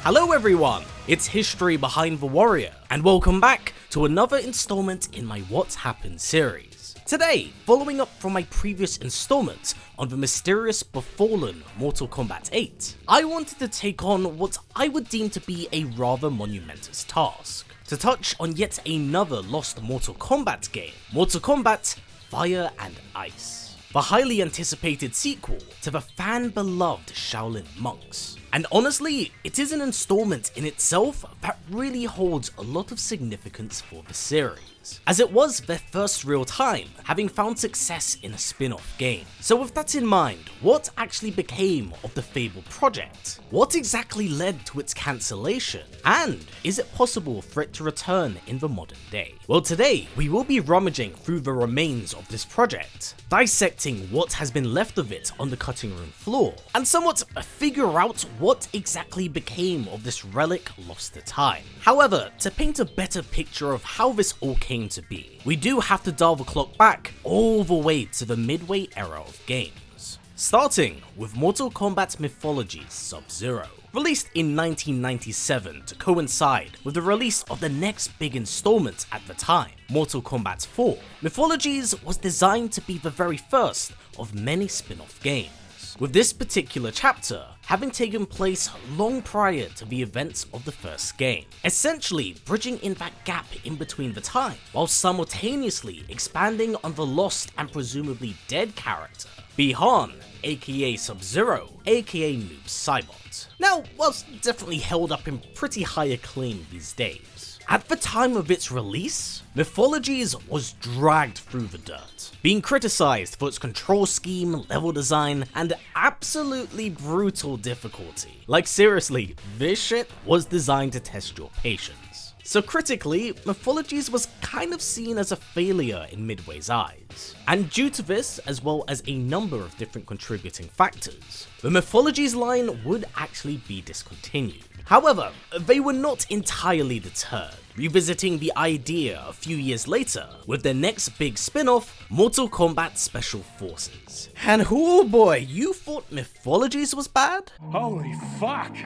Hello everyone, it's History Behind the Warrior, and welcome back to another installment in my What's Happened series. Today, following up from my previous installment on the mysterious befallen Mortal Kombat 8, I wanted to take on what I would deem to be a rather monumentous task, to touch on yet another lost Mortal Kombat game, Mortal Kombat Fire and Ice, the highly anticipated sequel to the fan-beloved Shaolin Monks. And honestly, it is an installment in itself that really holds a lot of significance for the series, as it was their first real time having found success in a spin-off game. So with that in mind, what actually became of the fabled project? What exactly led to its cancellation? And is it possible for it to return in the modern day? Well, today we will be rummaging through the remains of this project, dissecting what has been left of it on the cutting room floor, and somewhat figure out what exactly became of this relic lost to time. However, to paint a better picture of how this all came to be, we do have to dial the clock back all the way to the midway era of games. Starting with Mortal Kombat Mythology's Sub-Zero. Released in 1997 to coincide with the release of the next big installment at the time, Mortal Kombat 4, Mythologies was designed to be the very first of many spin-off games, with this particular chapter having taken place long prior to the events of the first game, essentially bridging in that gap in between the time, while simultaneously expanding on the lost and presumably dead character, Bi-Han, aka Sub-Zero, aka Noob Saibot. Now, whilst definitely held up in pretty high acclaim these days, at the time of its release, Mythologies was dragged through the dirt, being criticized for its control scheme, level design, and absolutely brutal difficulty. Like seriously, this shit was designed to test your patience. So critically, Mythologies was kind of seen as a failure in Midway's eyes. And due to this, as well as a number of different contributing factors, the Mythologies line would actually be discontinued. However, they were not entirely deterred, revisiting the idea a few years later with their next big spin-off, Mortal Kombat Special Forces. And oh boy, you thought Mythologies was bad? Holy fuck!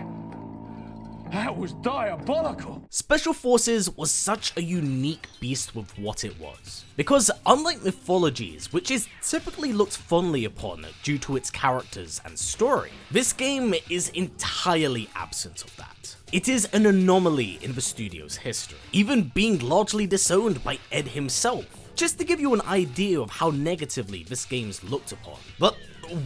That was diabolical! Special Forces was such a unique beast with what it was, because unlike Mythologies, which is typically looked fondly upon due to its characters and story, this game is entirely absent of that. It is an anomaly in the studio's history, even being largely disowned by Ed himself, just to give you an idea of how negatively this game's looked upon. But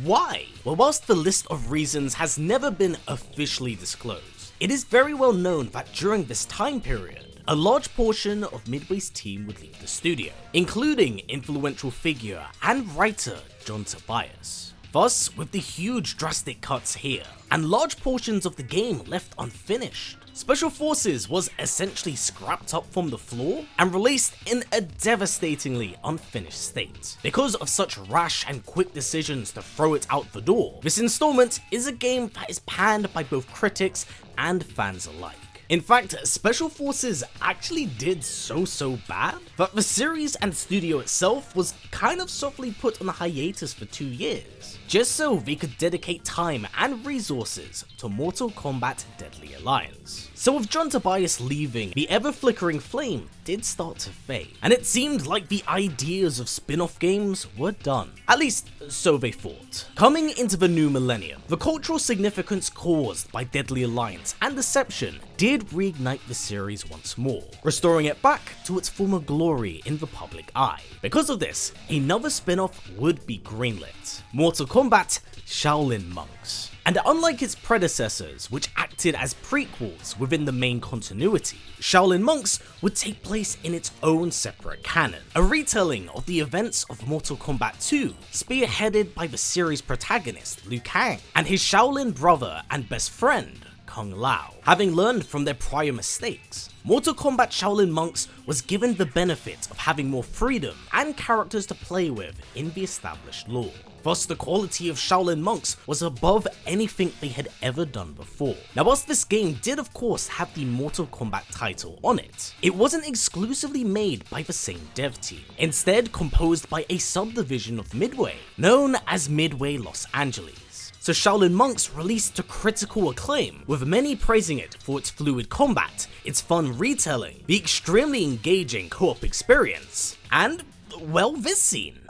why? Well, whilst the list of reasons has never been officially disclosed, it is very well known that during this time period, a large portion of Midway's team would leave the studio, including influential figure and writer John Tobias. Thus, with the huge drastic cuts here, and large portions of the game left unfinished, Special Forces was essentially scrapped up from the floor and released in a devastatingly unfinished state. Because of such rash and quick decisions to throw it out the door, this installment is a game that is panned by both critics and fans alike. In fact, Special Forces actually did so bad that the series and studio itself was kind of softly put on a hiatus for 2 years, just so they could dedicate time and resources to Mortal Kombat Deadly Alliance. So with John Tobias leaving, the ever-flickering flame did start to fade, and it seemed like the ideas of spin-off games were done. At least, so they thought. Coming into the new millennium, the cultural significance caused by Deadly Alliance and Deception did reignite the series once more, restoring it back to its former glory in the public eye. Because of this, another spin-off would be greenlit, Mortal Kombat Shaolin Monks. And unlike its predecessors, which acted as prequels within the main continuity, Shaolin Monks would take place in its own separate canon, a retelling of the events of Mortal Kombat 2, spearheaded by the series protagonist Liu Kang and his Shaolin brother and best friend, Kung Lao. Having learned from their prior mistakes, Mortal Kombat Shaolin Monks was given the benefit of having more freedom and characters to play with in the established lore. Thus, the quality of Shaolin Monks was above anything they had ever done before. Now, whilst this game did of course have the Mortal Kombat title on it, it wasn't exclusively made by the same dev team, instead composed by a subdivision of Midway, known as Midway Los Angeles. so Shaolin Monks released to critical acclaim, with many praising it for its fluid combat, its fun retelling, the extremely engaging co-op experience, and, well, this scene.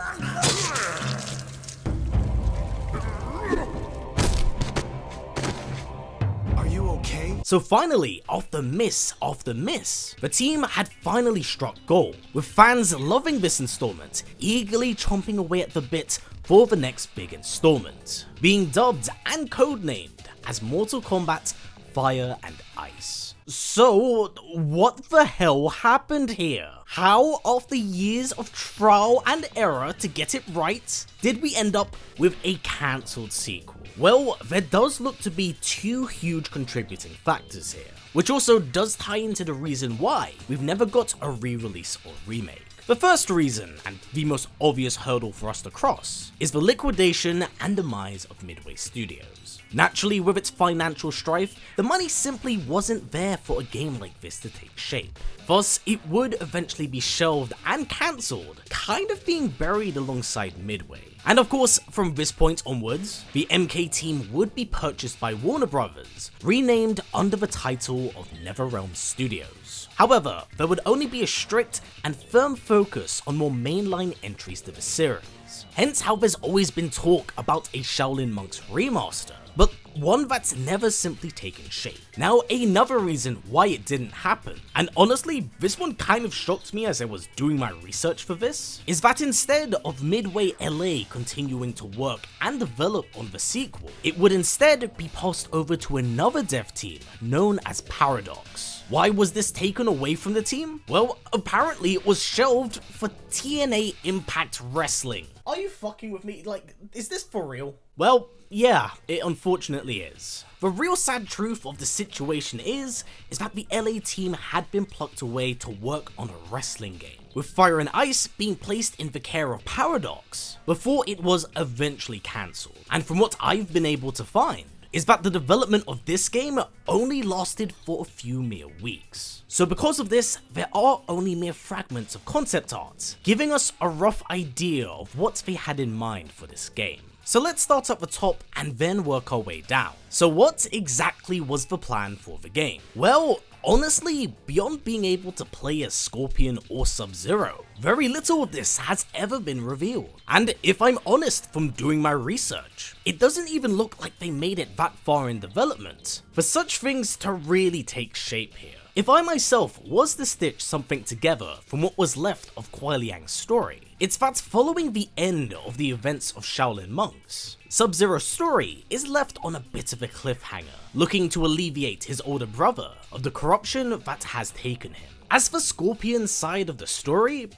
So finally, after miss after miss, the team had finally struck gold, with fans loving this installment, eagerly chomping away at the bit for the next big installment, being dubbed and codenamed as Mortal Kombat Fire and Ice. So, what the hell happened here? How, after years of trial and error to get it right, did we end up with a cancelled sequel? Well, there does look to be two huge contributing factors here, which also does tie into the reason why we've never got a re-release or remake. The first reason, and the most obvious hurdle for us to cross, is the liquidation and demise of Midway Studios. Naturally, with its financial strife, the money simply wasn't there for a game like this to take shape. Thus, it would eventually be shelved and cancelled, kind of being buried alongside Midway. And of course, from this point onwards, the MK team would be purchased by Warner Brothers, renamed under the title of NetherRealm Studios. However, there would only be a strict and firm focus on more mainline entries to the series. Hence how there's always been talk about a Shaolin Monks remaster, but one that's never simply taken shape. Now, another reason why it didn't happen, and honestly this one kind of shocked me as I was doing my research for this, is that instead of Midway LA continuing to work and develop on the sequel, it would instead be passed over to another dev team known as Paradox. Why was this taken away from the team? Well, apparently it was shelved for TNA Impact Wrestling. Are you fucking with me? Like, is this for real? Well, yeah, it unfortunately is. The real sad truth of the situation is that the LA team had been plucked away to work on a wrestling game, with Fire and Ice being placed in the care of Paradox before it was eventually cancelled. And from what I've been able to find, is that the development of this game only lasted for a few mere weeks. So because of this, there are only mere fragments of concept art, giving us a rough idea of what they had in mind for this game. So let's start at the top and then work our way down. So what exactly was the plan for the game? Well, honestly, beyond being able to play as Scorpion or Sub-Zero, very little of this has ever been revealed. And if I'm honest from doing my research, it doesn't even look like they made it that far in development for such things to really take shape here. If I myself was to stitch something together from what was left of Kuai Liang's story, it's that following the end of the events of Shaolin Monks, Sub-Zero's story is left on a bit of a cliffhanger, looking to alleviate his older brother of the corruption that has taken him. As for Scorpion's side of the story,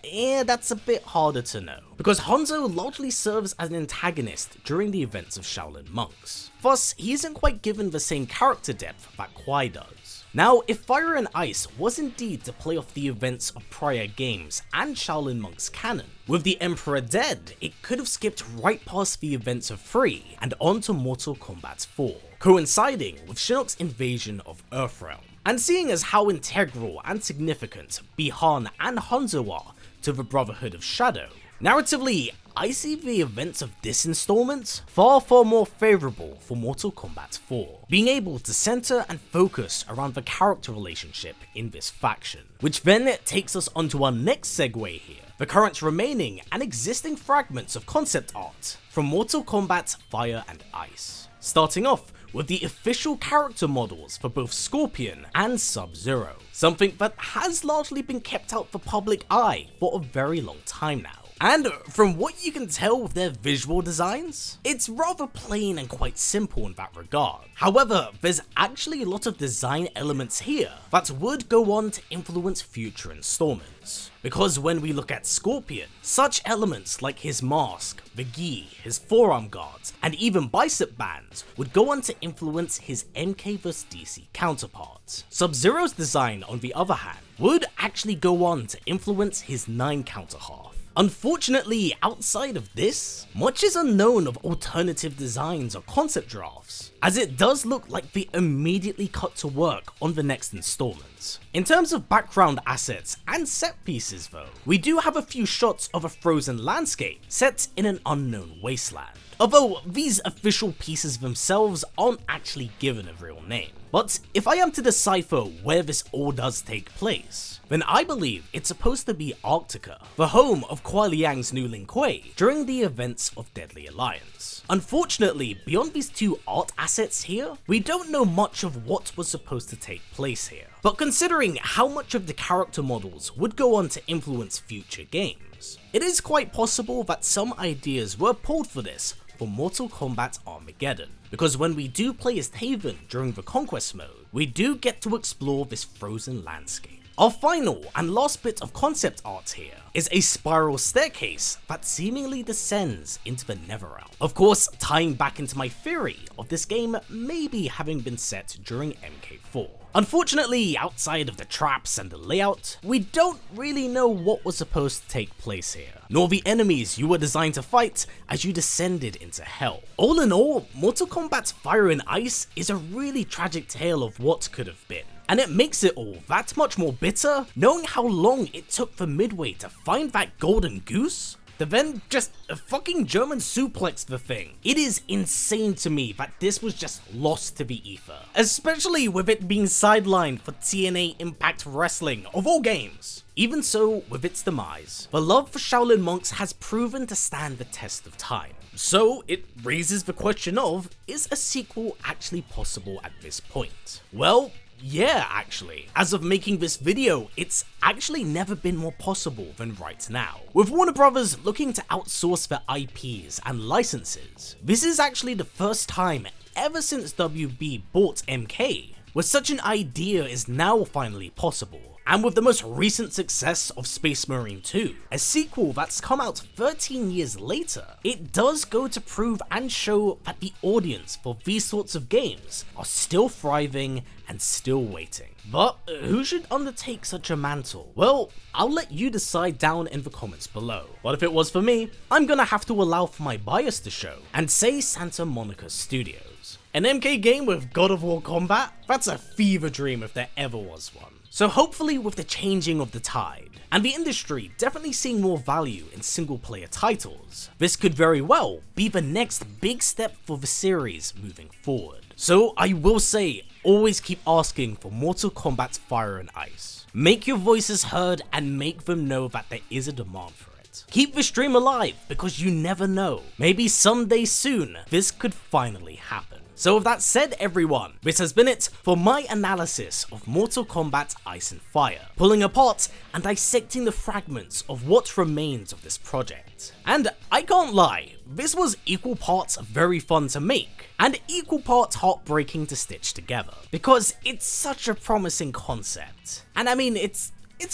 that's a bit harder to know, because Hanzo largely serves as an antagonist during the events of Shaolin Monks. Thus, he isn't quite given the same character depth that Kuai does. Now, if Fire and Ice was indeed to play off the events of prior games and Shaolin Monks canon, with the Emperor dead, it could have skipped right past the events of 3 and onto Mortal Kombat 4, coinciding with Shinnok's invasion of Earthrealm. And seeing as how integral and significant Bi-Han and Hanzo are to the Brotherhood of Shadow, narratively, I see the events of this installment far more favourable for Mortal Kombat 4, being able to centre and focus around the character relationship in this faction, which then takes us onto our next segue here, the current remaining and existing fragments of concept art from Mortal Kombat Fire and Ice. Starting off with the official character models for both Scorpion and Sub-Zero, something that has largely been kept out for public eye for a very long time now. And from what you can tell with their visual designs, it's rather plain and quite simple in that regard. However, there's actually a lot of design elements here that would go on to influence future installments. Because when we look at Scorpion, such elements like his mask, the gi, his forearm guards, and even bicep bands would go on to influence his MK vs DC counterparts. Sub-Zero's design, on the other hand, would actually go on to influence his 9 counter half. Unfortunately, outside of this, much is unknown of alternative designs or concept drafts, as it does look like they immediately cut to work on the next installment. In terms of background assets and set pieces though, we do have a few shots of a frozen landscape set in an unknown wasteland. Although these official pieces themselves aren't actually given a real name. But if I am to decipher where this all does take place, then I believe it's supposed to be Arctica, the home of Kuai Liang's new Lin Kuei during the events of Deadly Alliance. Unfortunately, beyond these two art assets here, we don't know much of what was supposed to take place here. But considering how much of the character models would go on to influence future games, it is quite possible that some ideas were pulled for this for Mortal Kombat Armageddon, because when we do play as Taven during the Conquest mode, we do get to explore this frozen landscape. Our final and last bit of concept art here is a spiral staircase that seemingly descends into the Netherrealm. Of course, tying back into my theory of this game maybe having been set during MK4. Unfortunately, outside of the traps and the layout, we don't really know what was supposed to take place here, nor the enemies you were designed to fight as you descended into hell. All in all, Mortal Kombat Fire and Ice is a really tragic tale of what could have been. And it makes it all that much more bitter, knowing how long it took for Midway to find that golden goose, to then just fucking German suplex the thing. It is insane to me that this was just lost to the ether, especially with it being sidelined for TNA Impact Wrestling of all games. Even so, with its demise, the love for Shaolin Monks has proven to stand the test of time. So it raises the question of, is a sequel actually possible at this point? Well, yeah, actually. As of making this video, it's actually never been more possible than right now. With Warner Brothers looking to outsource their IPs and licenses, this is actually the first time ever since WB bought MK where such an idea is now finally possible. And with the most recent success of Space Marine 2, a sequel that's come out 13 years later, it does go to prove and show that the audience for these sorts of games are still thriving and still waiting. But who should undertake such a mantle? Well, I'll let you decide down in the comments below. But if it was for me, I'm gonna have to allow for my bias to show and say Santa Monica Studios. An MK game with God of War combat? That's a fever dream if there ever was one. So hopefully with the changing of the tide, and the industry definitely seeing more value in single player titles, this could very well be the next big step for the series moving forward. So I will say, always keep asking for Mortal Kombat Fire and Ice. Make your voices heard and make them know that there is a demand for it. Keep the stream alive because you never know, maybe someday soon this could finally happen. So with that said everyone, this has been it for my analysis of Mortal Kombat Ice and Fire, pulling apart and dissecting the fragments of what remains of this project. And I can't lie, this was equal parts very fun to make, and equal parts heartbreaking to stitch together, because it's such a promising concept. And I mean, it's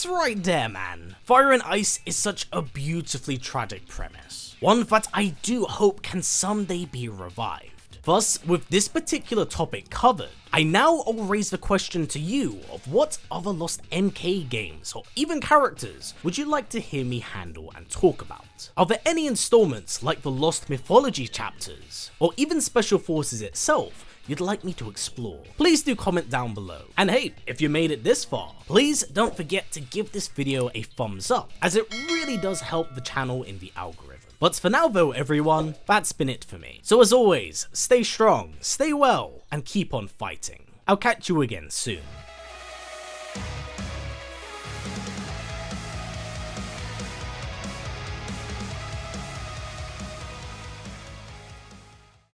right there, man. Fire and Ice is such a beautifully tragic premise, one that I do hope can someday be revived. Thus, with this particular topic covered, I now will raise the question to you of what other lost MK games or even characters would you like to hear me handle and talk about? Are there any installments like the Lost Mythology chapters, or even Special Forces itself you'd like me to explore? Please do comment down below. And hey, if you made it this far, please don't forget to give this video a thumbs up, as it really does help the channel in the algorithm. But for now though everyone, that's been it for me. So as always, stay strong, stay well, and keep on fighting. I'll catch you again soon.